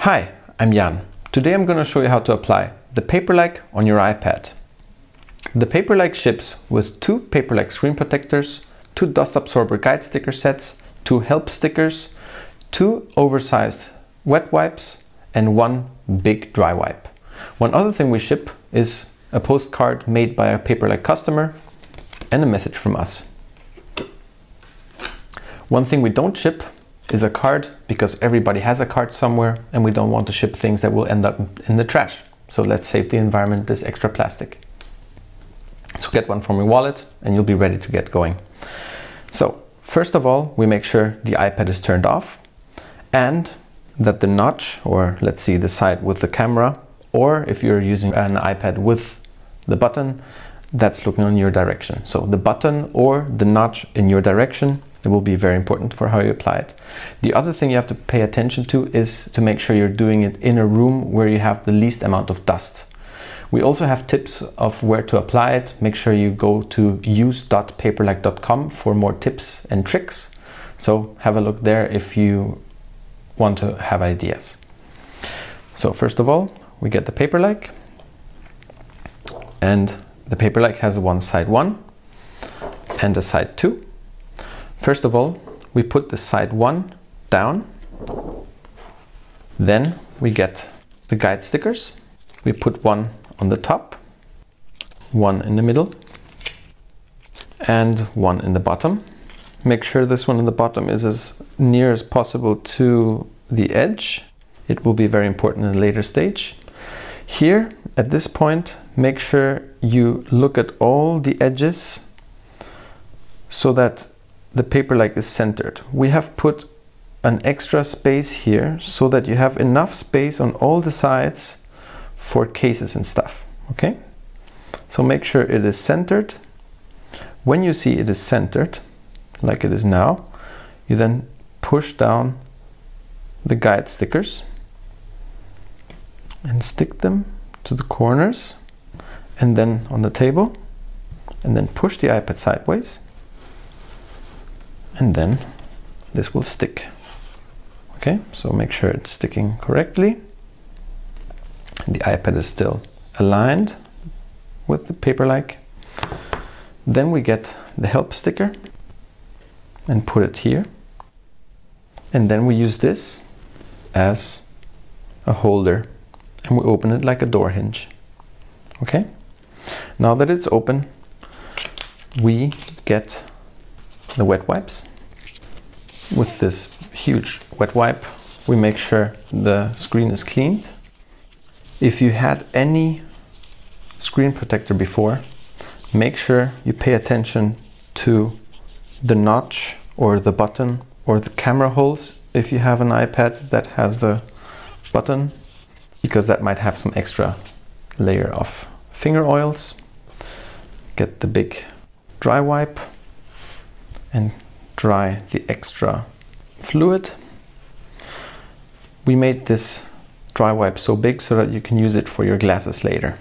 Hi, I'm Jan. Today I'm going to show you how to apply the Paperlike on your iPad. The Paperlike ships with 2 Paperlike screen protectors, 2 dust absorber guide sticker sets, 2 help stickers, 2 oversized wet wipes, and 1 big dry wipe. One other thing we ship is a postcard made by a Paperlike customer and a message from us. One thing we don't ship is a card, because everybody has a card somewhere and we don't want to ship things that will end up in the trash. So let's save the environment this extra plastic. So get one from your wallet and you'll be ready to get going. So first of all, we make sure the iPad is turned off and that the notch, or let's see the side with the camera, or if you're using an iPad with the button, that's looking in your direction. So the button or the notch in your direction, it will be very important for how you apply it. The other thing you have to pay attention to is to make sure you're doing it in a room where you have the least amount of dust. We also have tips of where to apply it. Make sure you go to use.paperlike.com for more tips and tricks. So have a look there if you want to have ideas. So first of all, we get the Paperlike, and the Paperlike has one side 1 and a side 2. First of all, we put the side 1 down. Then we get the guide stickers. We put one on the top, one in the middle, and one in the bottom. Make sure this one in the bottom is as near as possible to the edge. It will be very important in a later stage. Here, at this point, make sure you look at all the edges so that the Paperlike is centered. We have put an extra space here so that you have enough space on all the sides for cases and stuff, okay? So make sure it is centered. When you see it is centered, like it is now, you then push down the guide stickers and stick them to the corners and then on the table, and then push the iPad sideways, and then this will stick. Okay, so make sure it's sticking correctly. The iPad is still aligned with the Paperlike. Then we get the help sticker and put it here. And then we use this as a holder and we open it like a door hinge. Okay, now that it's open, we get the wet wipes. With this huge wet wipe, we make sure the screen is cleaned. If you had any screen protector before, make sure you pay attention to the notch or the button or the camera holes if you have an iPad that has the button, because that might have some extra layer of finger oils. Get the big dry wipe and dry the extra fluid. We made this dry wipe so big so that you can use it for your glasses later.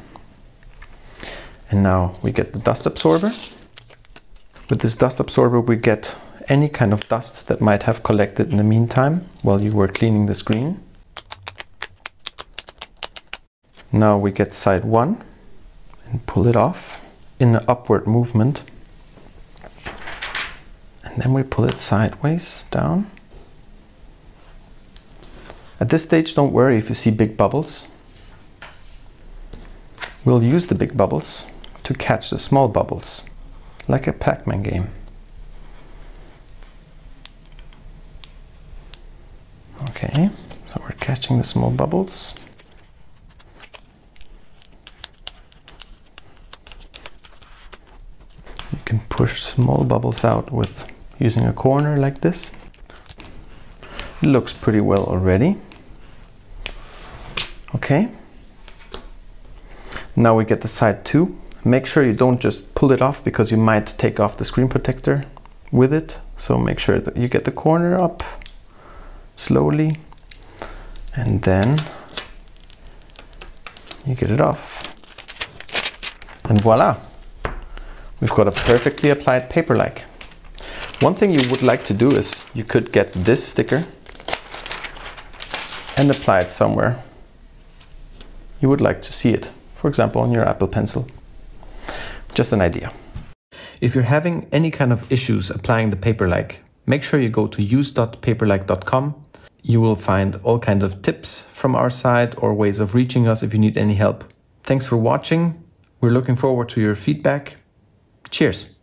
And now we get the dust absorber. With this dust absorber we get any kind of dust that might have collected in the meantime while you were cleaning the screen. Now we get side 1 and pull it off in an upward movement. And then we pull it sideways down. At this stage, don't worry if you see big bubbles. We'll use the big bubbles to catch the small bubbles, like a Pac-Man game. Okay, so we're catching the small bubbles. You can push small bubbles out with using a corner like this. It looks pretty well already. Okay. Now we get the side 2. Make sure you don't just pull it off, because you might take off the screen protector with it. So make sure that you get the corner up slowly, and then you get it off. And voila! We've got a perfectly applied Paperlike. One thing you would like to do is you could get this sticker and apply it somewhere you would like to see it. For example, on your Apple Pencil. Just an idea. If you're having any kind of issues applying the Paperlike, make sure you go to use.paperlike.com. You will find all kinds of tips from our side or ways of reaching us if you need any help. Thanks for watching. We're looking forward to your feedback. Cheers.